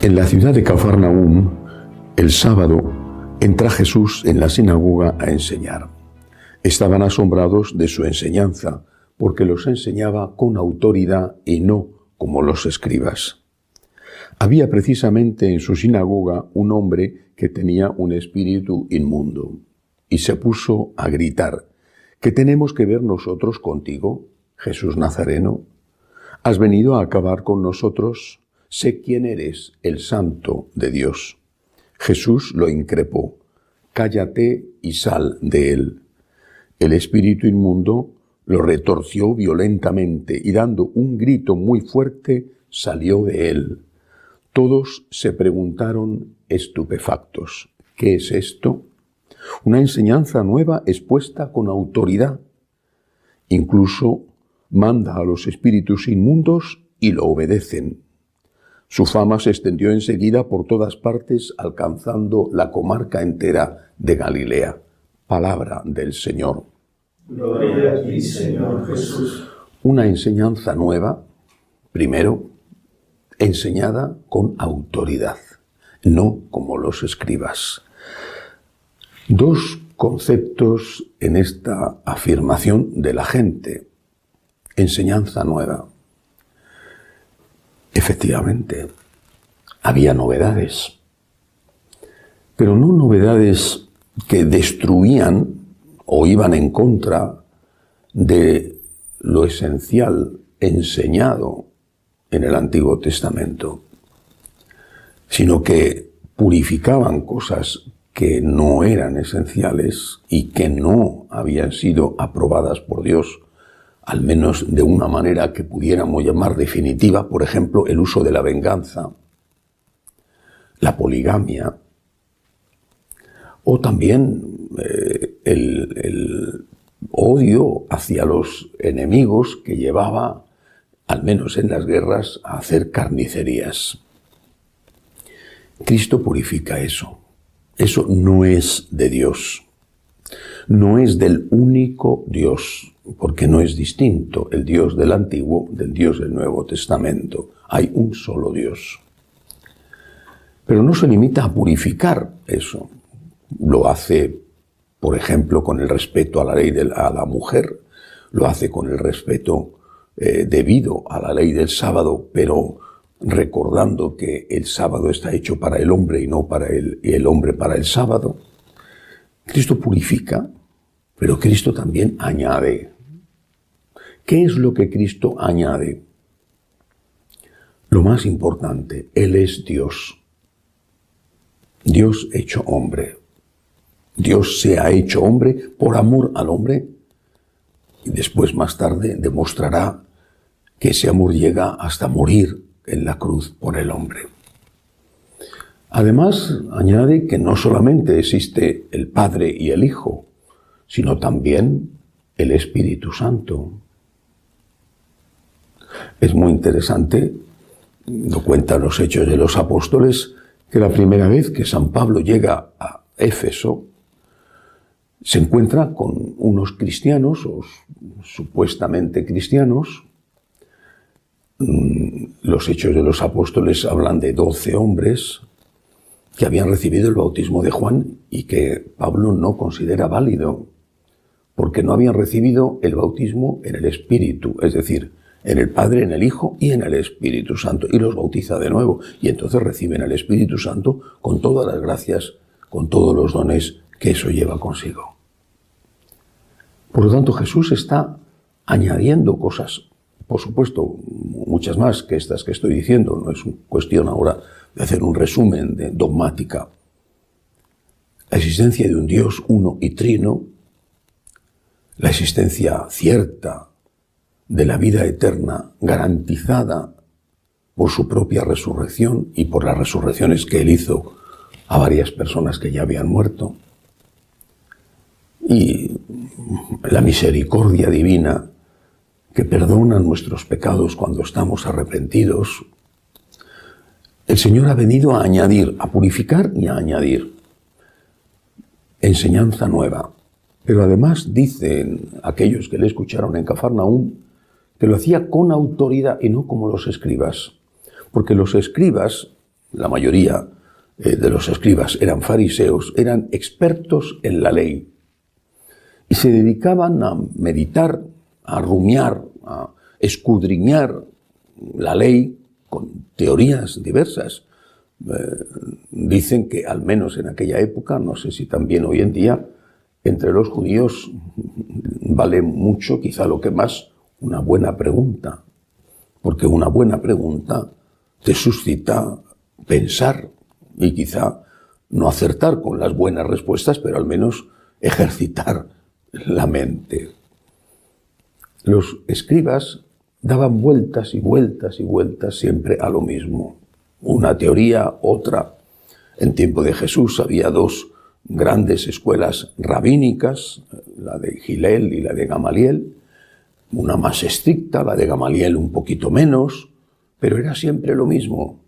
En la ciudad de Cafarnaúm, el sábado, entra Jesús en la sinagoga a enseñar. Estaban asombrados de su enseñanza, porque los enseñaba con autoridad y no como los escribas. Había precisamente en su sinagoga un hombre que tenía un espíritu inmundo, y se puso a gritar: ¿Qué tenemos que ver nosotros contigo, Jesús Nazareno? ¿Has venido a acabar con nosotros? Sé quién eres, el Santo de Dios. Jesús lo increpó: cállate y sal de él. El espíritu inmundo lo retorció violentamente y dando un grito muy fuerte salió de él. Todos se preguntaron estupefactos: ¿qué es esto? Una enseñanza nueva expuesta con autoridad. Incluso manda a los espíritus inmundos y lo obedecen. Su fama se extendió enseguida por todas partes, alcanzando la comarca entera de Galilea. Palabra del Señor. Gloria a ti, Señor Jesús. Una enseñanza nueva, primero, enseñada con autoridad, no como los escribas. Dos conceptos en esta afirmación de la gente. Enseñanza nueva. Efectivamente, había novedades, pero no novedades que destruían o iban en contra de lo esencial enseñado en el Antiguo Testamento, sino que purificaban cosas que no eran esenciales y que no habían sido aprobadas por Dios, al menos de una manera que pudiéramos llamar definitiva. Por ejemplo, el uso de la venganza, la poligamia, o también el odio hacia los enemigos que llevaba, al menos en las guerras, a hacer carnicerías. Cristo purifica eso. Eso no es de Dios. No es del único Dios, porque no es distinto el Dios del Antiguo del Dios del Nuevo Testamento. Hay un solo Dios. Pero no se limita a purificar eso. Lo hace, por ejemplo, con el respeto a la ley a la mujer, lo hace con el respeto debido a la ley del sábado, pero recordando que el sábado está hecho para el hombre y no para el hombre para el sábado. Cristo purifica, pero Cristo también añade. ¿Qué es lo que Cristo añade? Lo más importante, Él es Dios. Dios hecho hombre. Dios se ha hecho hombre por amor al hombre y después, más tarde, demostrará que ese amor llega hasta morir en la cruz por el hombre. Además, añade que no solamente existe el Padre y el Hijo, sino también el Espíritu Santo. Es muy interesante, lo cuentan los Hechos de los Apóstoles, que la primera vez que San Pablo llega a Éfeso, se encuentra con unos cristianos, o supuestamente cristianos. Los Hechos de los Apóstoles hablan de 12 hombres que habían recibido el bautismo de Juan y que Pablo no considera válido, porque no habían recibido el bautismo en el Espíritu, es decir, en el Padre, en el Hijo y en el Espíritu Santo, y los bautiza de nuevo, y entonces reciben el Espíritu Santo con todas las gracias, con todos los dones que eso lleva consigo. Por lo tanto, Jesús está añadiendo cosas, por supuesto, muchas más que estas que estoy diciendo. No es cuestión ahora de hacer un resumen de dogmática. La existencia de un Dios uno y trino, la existencia cierta de la vida eterna garantizada por su propia resurrección y por las resurrecciones que Él hizo a varias personas que ya habían muerto, y la misericordia divina que perdona nuestros pecados cuando estamos arrepentidos. El Señor ha venido a añadir, a purificar y a añadir enseñanza nueva. Pero además dicen aquellos que le escucharon en Cafarnaúm que lo hacía con autoridad y no como los escribas. Porque los escribas la mayoría de los escribas eran fariseos, eran expertos en la ley y se dedicaban a meditar, a rumiar, a escudriñar la ley con teorías diversas. Dicen que al menos en aquella época, no sé si también hoy en día, entre los judíos vale mucho, quizá lo que más, una buena pregunta, porque una buena pregunta te suscita pensar y quizá no acertar con las buenas respuestas, pero al menos ejercitar la mente. Los escribas daban vueltas y vueltas y vueltas siempre a lo mismo. Una teoría, otra. En tiempo de Jesús había dos grandes escuelas rabínicas, la de Gilel y la de Gamaliel, una más estricta, la de Gamaliel un poquito menos, pero era siempre lo mismo.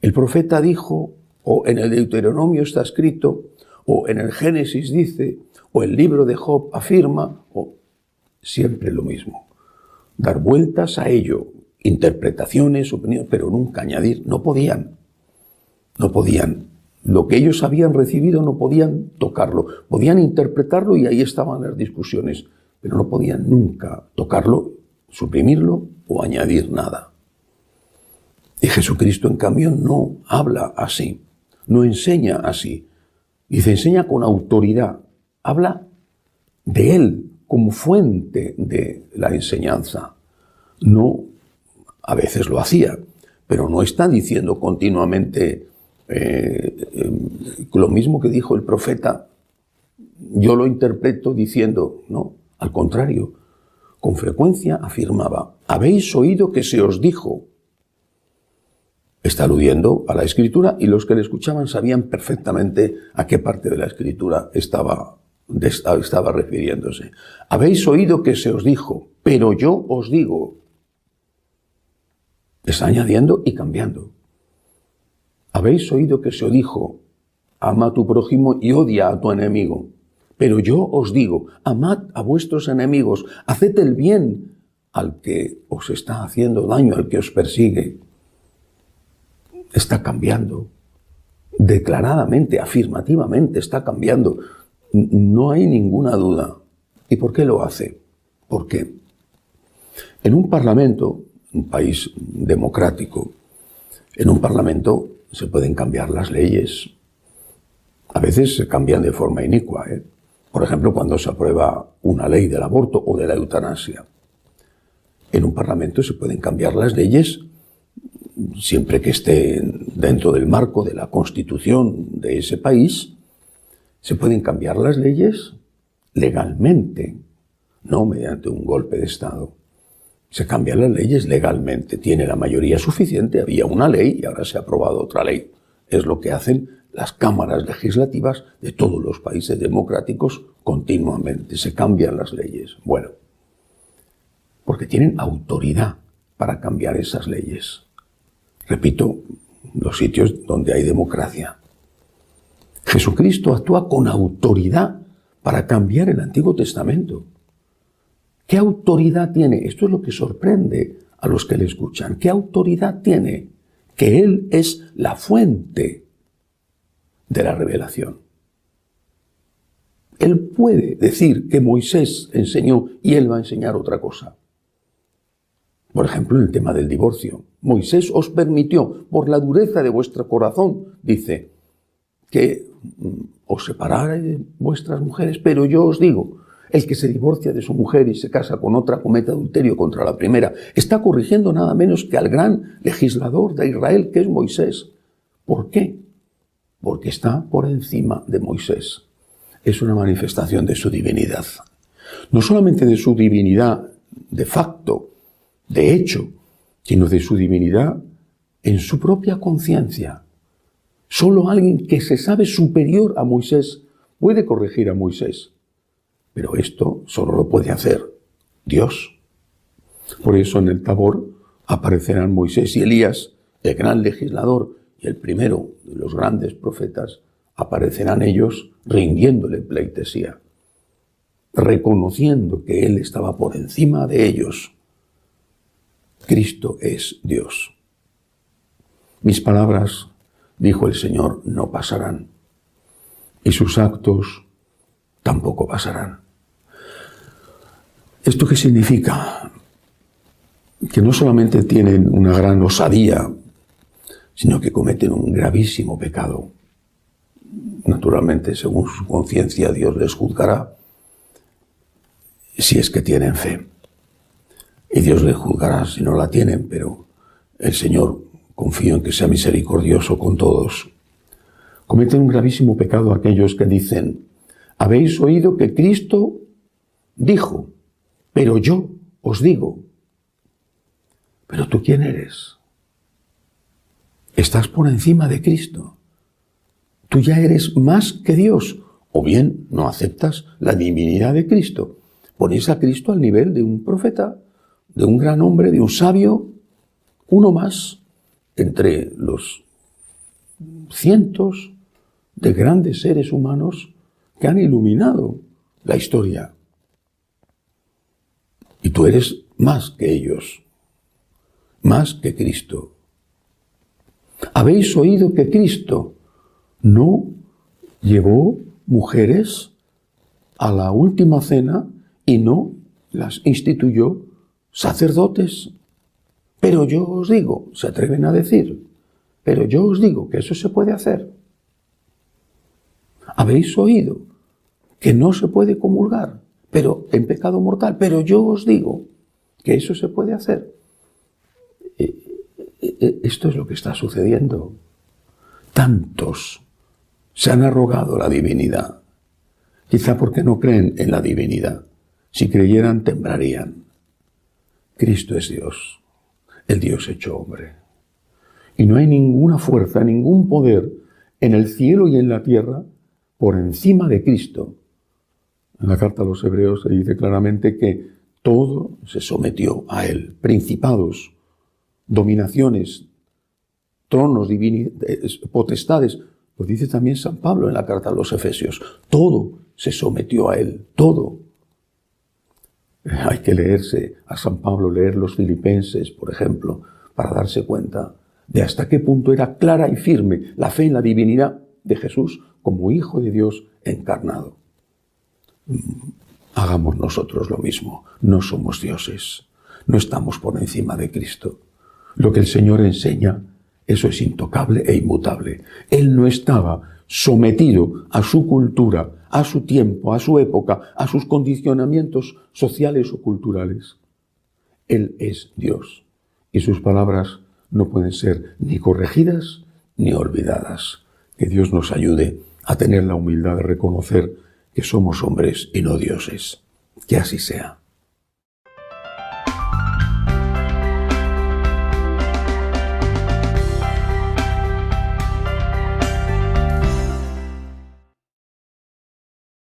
El profeta dijo, o en el Deuteronomio está escrito, o en el Génesis dice, o el libro de Job afirma, o siempre lo mismo. Dar vueltas a ello, interpretaciones, opiniones, pero nunca añadir. No podían. Lo que ellos habían recibido no podían tocarlo. Podían interpretarlo y ahí estaban las discusiones, pero no podían nunca tocarlo, suprimirlo o añadir nada. Y Jesucristo, en cambio, no habla así, no enseña así. Dice, enseña con autoridad. Habla de Él como fuente de la enseñanza. No, a veces lo hacía, pero no está diciendo continuamente lo mismo que dijo el profeta. Yo lo interpreto diciendo, no, al contrario. Con frecuencia afirmaba, habéis oído que se os dijo. Está aludiendo a la Escritura y los que le escuchaban sabían perfectamente a qué parte de la Escritura estaba refiriéndose. Habéis oído que se os dijo, pero yo os digo. Está añadiendo y cambiando. Habéis oído que se os dijo, ama a tu prójimo y odia a tu enemigo. Pero yo os digo, amad a vuestros enemigos, haced el bien al que os está haciendo daño, al que os persigue. Está cambiando. Declaradamente, afirmativamente está cambiando. No hay ninguna duda. ¿Y por qué lo hace? Porque en un parlamento, un país democrático, en un parlamento se pueden cambiar las leyes. A veces se cambian de forma inicua. Por ejemplo, cuando se aprueba una ley del aborto o de la eutanasia. En un parlamento se pueden cambiar las leyes siempre que esté dentro del marco de la Constitución de ese país. Se pueden cambiar las leyes legalmente, no mediante un golpe de Estado. Se cambian las leyes legalmente. Tiene la mayoría suficiente, había una ley y ahora se ha aprobado otra ley. Es lo que hacen las cámaras legislativas de todos los países democráticos continuamente. Se cambian las leyes. Bueno, porque tienen autoridad para cambiar esas leyes. Repito, los sitios donde hay democracia. Jesucristo actúa con autoridad para cambiar el Antiguo Testamento. ¿Qué autoridad tiene? Esto es lo que sorprende a los que le escuchan. ¿Qué autoridad tiene? Que Él es la fuente de la revelación. Él puede decir que Moisés enseñó y Él va a enseñar otra cosa. Por ejemplo, en el tema del divorcio. Moisés os permitió, por la dureza de vuestro corazón, dice, que os separáis de vuestras mujeres, pero yo os digo, el que se divorcia de su mujer y se casa con otra comete adulterio contra la primera. Está corrigiendo nada menos que al gran legislador de Israel, que es Moisés. ¿Por qué? Porque está por encima de Moisés. Es una manifestación de su divinidad. No solamente de su divinidad de facto, de hecho, sino de su divinidad en su propia conciencia. Solo alguien que se sabe superior a Moisés puede corregir a Moisés. Pero esto solo lo puede hacer Dios. Por eso en el Tabor aparecerán Moisés y Elías, el gran legislador y el primero de los grandes profetas, aparecerán ellos rindiéndole pleitesía, reconociendo que Él estaba por encima de ellos. Cristo es Dios. Mis palabras dijo el Señor, no pasarán. Y sus actos tampoco pasarán. ¿Esto qué significa? Que no solamente tienen una gran osadía, sino que cometen un gravísimo pecado. Naturalmente, según su conciencia, Dios les juzgará si es que tienen fe. Y Dios les juzgará si no la tienen, pero el Señor, confío en que sea misericordioso con todos. Cometen un gravísimo pecado aquellos que dicen, habéis oído que Cristo dijo, pero yo os digo. ¿Pero tú quién eres? Estás por encima de Cristo. Tú ya eres más que Dios. O bien no aceptas la divinidad de Cristo. Pones a Cristo al nivel de un profeta, de un gran hombre, de un sabio, uno más entre los cientos de grandes seres humanos que han iluminado la historia. Y tú eres más que ellos, más que Cristo. ¿Habéis oído que Cristo no llevó mujeres a la última cena y no las instituyó sacerdotes? Pero yo os digo, se atreven a decir, pero yo os digo que eso se puede hacer. ¿Habéis oído que no se puede comulgar, pero en pecado mortal? Pero yo os digo que eso se puede hacer. Esto es lo que está sucediendo. Tantos se han arrogado la divinidad, quizá porque no creen en la divinidad. Si creyeran, temblarían. Cristo es Dios, el Dios hecho hombre. Y no hay ninguna fuerza, ningún poder en el cielo y en la tierra por encima de Cristo. En la carta a los Hebreos se dice claramente que todo se sometió a Él. Principados, dominaciones, tronos, potestades. Lo dice también San Pablo en la carta a los Efesios. Todo se sometió a Él, todo. Hay que leerse a San Pablo, leer los Filipenses, por ejemplo, para darse cuenta de hasta qué punto era clara y firme la fe en la divinidad de Jesús como Hijo de Dios encarnado. Hagamos nosotros lo mismo. No somos dioses, no estamos por encima de Cristo. Lo que el Señor enseña, eso es intocable e inmutable. Él no estaba sometido a su cultura, a su tiempo, a su época, a sus condicionamientos sociales o culturales. Él es Dios y sus palabras no pueden ser ni corregidas ni olvidadas. Que Dios nos ayude a tener la humildad de reconocer que somos hombres y no dioses. Que así sea.